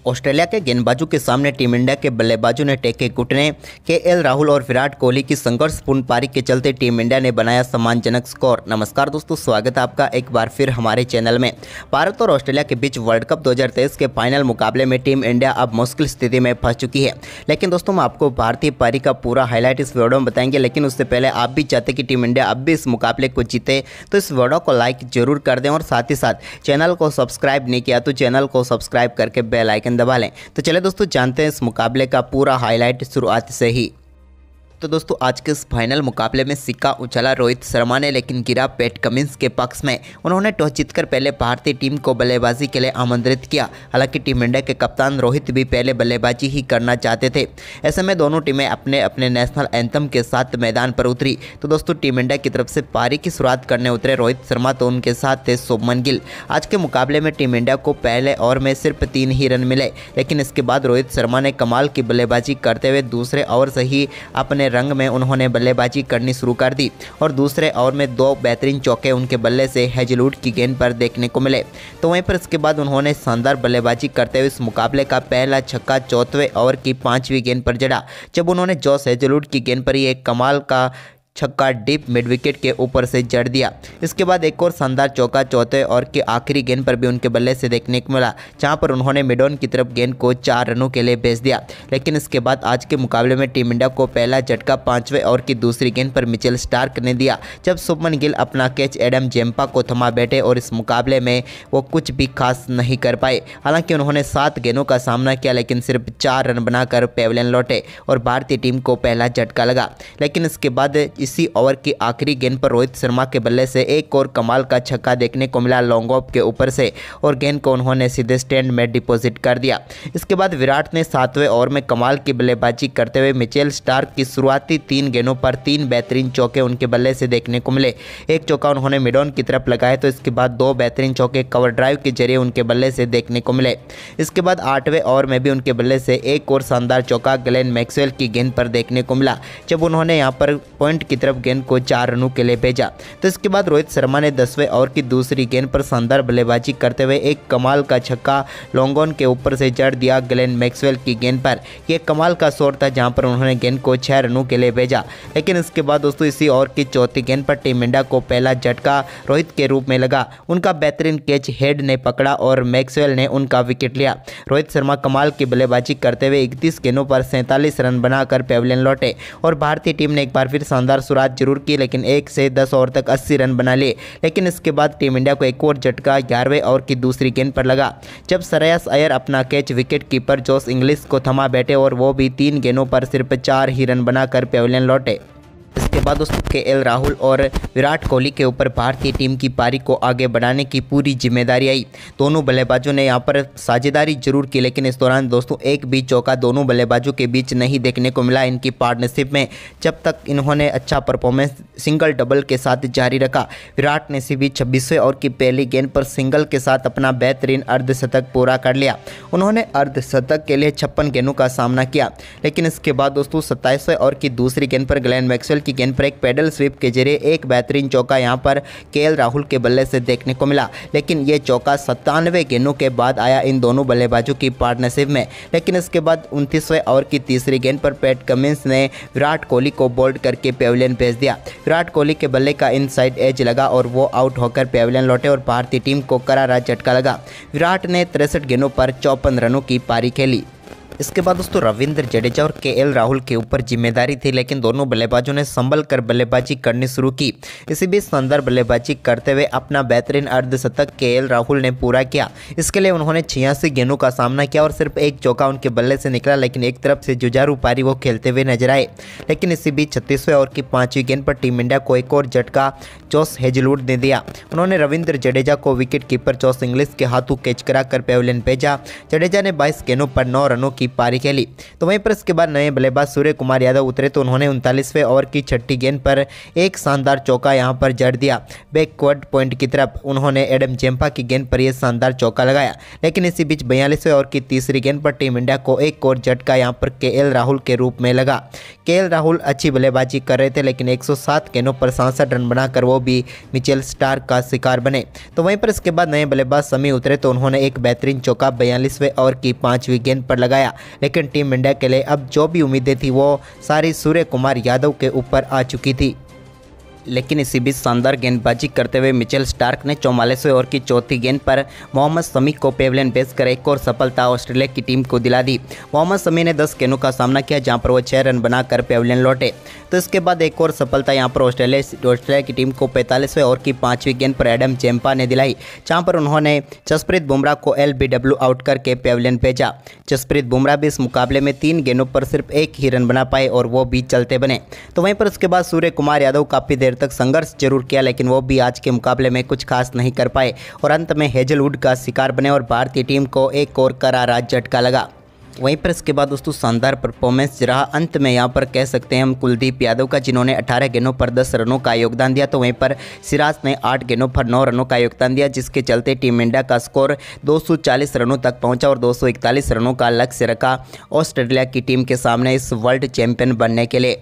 Australia के गेंदबाजों के सामने टीम इंडिया के बल्लेबाजों ने टेके घुटने। केएल राहुल और विराट कोहली की संघर्षपूर्ण पारी के चलते टीम इंडिया ने बनाया सम्मानजनक स्कोर। नमस्कार दोस्तों, स्वागत है आपका एक बार फिर हमारे चैनल में। भारत और ऑस्ट्रेलिया के बीच वर्ल्ड कप 2023 के फाइनल मुकाबले में टीम इंडिया अब मुश्किल स्थिति में फंस चुकी है। लेकिन दोस्तों, हम आपको भारतीय पारी का पूरा हाईलाइट इस वीडियो में बताएंगे। लेकिन उससे पहले आप भी चाहते कि टीम इंडिया अब भी इस मुकाबले को जीते, तो इस वीडियो को लाइक जरूर कर दें और साथ ही साथ चैनल को सब्सक्राइब नहीं किया तो चैनल को सब्सक्राइब करके बेल आइकन दबा लें। तो चलिए दोस्तों, जानते हैं इस मुकाबले का पूरा हाईलाइट शुरुआत से ही। तो दोस्तों, आज के इस फाइनल मुकाबले में सिक्का उछाला रोहित शर्मा ने, लेकिन गिरा पैट कमिंस के पक्ष में। उन्होंने टॉस जीतकर पहले भारतीय टीम को बल्लेबाजी के लिए आमंत्रित किया। हालांकि टीम इंडिया के कप्तान रोहित भी पहले बल्लेबाजी ही करना चाहते थे। ऐसे में दोनों टीमें अपने अपने नेशनल एंथम के साथ मैदान पर उतरी। तो दोस्तों, टीम इंडिया की तरफ से पारी की शुरुआत करने उतरे रोहित शर्मा, तो उनके साथ थे शुभमन गिल। आज के मुकाबले में टीम इंडिया को पहले ओवर में सिर्फ 3 ही रन मिले, लेकिन इसके बाद रोहित शर्मा ने कमाल की बल्लेबाजी करते हुए दूसरे ओवर से ही अपने रंग में उन्होंने बल्लेबाजी करनी शुरू कर दी और दूसरे ओवर में 2 बेहतरीन चौके उनके बल्ले से हेजलवुड की गेंद पर देखने को मिले। तो वहीं पर इसके बाद उन्होंने शानदार बल्लेबाजी करते हुए इस मुकाबले का पहला छक्का 4वें ओवर की 5वीं गेंद पर जड़ा, जब उन्होंने जॉस हेजलवुड की गेंद पर ही एक कमाल का छक्का डीप मिड विकेट के ऊपर से जड़ दिया। इसके बाद एक और शानदार चौका 4वें ओवर की आखिरी गेंद पर भी उनके बल्ले से देखने को मिला, जहां पर उन्होंने मिड ऑन की तरफ गेंद को 4 रनों के लिए भेज दिया। लेकिन इसके बाद आज के मुकाबले में टीम इंडिया को पहला झटका 5वें ओवर की दूसरी गेंद पर मिचेल स्टार्क ने दिया, जब शुभमन गिल अपना कैच एडम जेम्पा को थमा बैठे और इस मुकाबले में वो कुछ भी खास नहीं कर पाए। हालांकि उन्होंने 7 गेंदों का सामना किया, लेकिन सिर्फ 4 रन बनाकर पेविलियन लौटे और भारतीय टीम को पहला झटका लगा। लेकिन इसके बाद इसी ओवर की आखिरी गेंद पर रोहित शर्मा के बल्ले से एक और कमाल का छक्का देखने को मिला लॉन्ग ऑफ के ऊपर से, और गेंद को उन्होंने सीधे स्टैंड में डिपॉजिट कर दिया। इसके बाद विराट ने 7वें ओवर में कमाल की बल्लेबाजी करते हुए मिचेल स्टार्क की शुरुआती 3 गेंदों पर 3 बेहतरीन चौके उनके बल्ले से देखने को मिले। एक चौका उन्होंने मिड ऑन की तरफ लगाया, तो इसके बाद 2 बेहतरीन चौके कवर ड्राइव के जरिए उनके बल्ले से देखने को मिले। इसके बाद 8वें ओवर में भी उनके बल्ले से एक और शानदार चौका ग्लेन मैक्सवेल की गेंद पर देखने को मिला, जब उन्होंने यहां पर पॉइंट की तरफ गेंद को 4 रनों के लिए भेजा। तो इसके बाद रोहित शर्मा ने 10वें ओवर की दूसरी गेंद पर शानदार बल्लेबाजी करते हुए एक कमाल का छक्का लॉन्ग ऑन के ऊपर से जड़ दिया ग्लेन मैक्सवेल की गेंद पर। यह कमाल का शॉट था, जहां पर उन्होंने गेंद को 6 रनों के लिए भेजा। लेकिन इसके बाद दोस्तों, इसी ओवर की चौथी गेंद पर टीम इंडिया को पहला झटका रोहित के रूप में लगा। उनका बेहतरीन कैच हेड ने पकड़ा और मैक्सवेल ने उनका विकेट लिया। रोहित शर्मा कमाल की बल्लेबाजी करते हुए 31 गेंदों पर 47 रन बनाकर पेविलियन लौटे और भारतीय टीम ने एक बार फिर शानदार शुरुआत जरूर की, लेकिन 1 से 10 ओवर तक 80 रन बना लिए। लेकिन इसके बाद टीम इंडिया को एक और झटका 11वें ओवर की दूसरी गेंद पर लगा, जब श्रेयस अय्यर अपना कैच विकेट कीपर जोश इंग्लिश को थमा बैठे और वो भी 3 गेंदों पर सिर्फ 4 ही रन बनाकर पेविलियन लौटे। इसके बाद दोस्तों, केएल राहुल और विराट कोहली के ऊपर भारतीय टीम की पारी को आगे बढ़ाने की पूरी जिम्मेदारी आई। दोनों बल्लेबाजों ने यहां पर साझेदारी जरूर की, लेकिन इस दौरान दोस्तों एक भी चौका दोनों बल्लेबाजों के बीच नहीं देखने को मिला इनकी पार्टनरशिप में, जब तक इन्होंने अच्छा परफॉर्मेंस सिंगल डबल के साथ जारी रखा। विराट ने भी 26वें ओवर की पहली गेंद पर सिंगल के साथ अपना बेहतरीन अर्धशतक पूरा कर लिया। उन्होंने अर्धशतक के लिए 56 गेंदों का सामना किया। लेकिन इसके बाद दोस्तों 27वें ओवर की दूसरी गेंद पर ग्लेन मैक्सवेल की गेंद पर एक पैडल स्वीप के जरिए एक बेहतरीन चौका यहां पर केएल राहुल के बल्ले से देखने को मिला। लेकिन यह चौका 97 गेंदों के बाद आया इन दोनों बल्लेबाजों की पार्टनरशिप में। लेकिन इसके बाद 29वें ओवर की तीसरी गेंद पर पैट कमिंस ने विराट कोहली को बोल्ड करके पेविलियन भेज दिया। विराट कोहली के बल्ले का इनसाइड एज लगा और वो आउट होकर पेविलियन लौटे और भारतीय टीम को करारा झटका लगा। विराट ने 63 गेंदों पर 54 रनों की पारी खेली। इसके बाद दोस्तों रविंद्र जडेजा और केएल राहुल के ऊपर जिम्मेदारी थी, लेकिन दोनों बल्लेबाजों ने संभल कर बल्लेबाजी करनी शुरू की। इसी बीच शानदार बल्लेबाजी करते हुए अपना बेहतरीन अर्धशतक केएल राहुल ने पूरा किया। इसके लिए उन्होंने 86 गेंदों का सामना किया और सिर्फ एक चौका उनके बल्ले से निकला, लेकिन एक तरफ से जुझारू पारी वो खेलते हुए नजर आए। लेकिन इसी बीच 36वें ओवर की 5वीं गेंद पर टीम इंडिया को एक और झटका जॉस हेजलवुड ने दिया। उन्होंने रविंद्र जडेजा को विकेट कीपर जॉस इंग्लिश के हाथों कैच कराकर पेविलियन भेजा। जडेजा ने 22 गेंदों पर 9 रनों की की पारी खेली। तो वहीं पर इसके बाद नए बल्लेबाज सूर्य कुमार यादव उतरे तो उन्होंने 39वें ओवर की छठी गेंद पर एक शानदार चौका यहां पर जड़ दिया। बैकवर्ड पॉइंट की तरफ उन्होंने एडम चेम्पा की गेंद पर यह शानदार चौका लगाया। लेकिन इसी बीच 42वें ओवर की तीसरी गेंद पर टीम इंडिया को एक और झटका यहां पर केएल राहुल के रूप में लगा। केएल राहुल अच्छी बल्लेबाजी कर रहे थे, लेकिन 107 गेंदों पर 67 रन बनाकर वो भी मिचेल स्टार्क का शिकार बने। तो वहीं पर इसके बाद नए बल्लेबाज शमी उतरे तो उन्होंने एक बेहतरीन चौका 42वें ओवर की 5वीं गेंद पर लगाया। लेकिन टीम इंडिया के लिए अब जो भी उम्मीदें थी वो सारी सूर्य कुमार यादव के ऊपर आ चुकी थी। लेकिन इसी बीच शानदार गेंदबाजी करते हुए मिचेल स्टार्क ने 44वें ओवर की चौथी गेंद पर मोहम्मद शमी को पेविलियन भेजकर एक और सफलता ऑस्ट्रेलिया की टीम को दिला दी। मोहम्मद शमी ने 10 गेंदों का सामना किया, जहां पर वो 6 रन बनाकर पेविलियन लौटे। तो इसके बाद एक और सफलता यहां पर ऑस्ट्रेलिया की टीम को 45वें ओवर की 5वीं गेंद पर एडम चेम्पा ने दिलाई, जहां पर उन्होंने जसप्रीत बुमराह को LBW आउट करके पेविलियन भेजा। जसप्रीत बुमराह भी इस मुकाबले में 3 गेंदों पर सिर्फ 1 ही रन बना पाए और वो भी चलते बने। तो वहीं पर उसके बाद सूर्य कुमार यादव काफ़ी देर तक संघर्ष जरूर किया, लेकिन वो भी आज के मुकाबले में कुछ खास नहीं कर पाए और अंत में हेजलवुड का शिकार बने और भारतीय टीम को एक और करारा झटका लगा। वहीं पर इसके बाद दोस्तों शानदार परफॉर्मेंस रहा अंत में यहाँ पर कह सकते हैं हम कुलदीप यादव का, जिन्होंने 18 गेंदों पर 10 रनों का योगदान दिया। तो वहीं पर सिराज ने 8 गेंदों पर 9 रनों का योगदान दिया, जिसके चलते टीम इंडिया का स्कोर 240 रनों तक पहुंचा और 241 रनों का लक्ष्य रखा ऑस्ट्रेलिया की टीम के सामने इस वर्ल्ड चैंपियन बनने के लिए।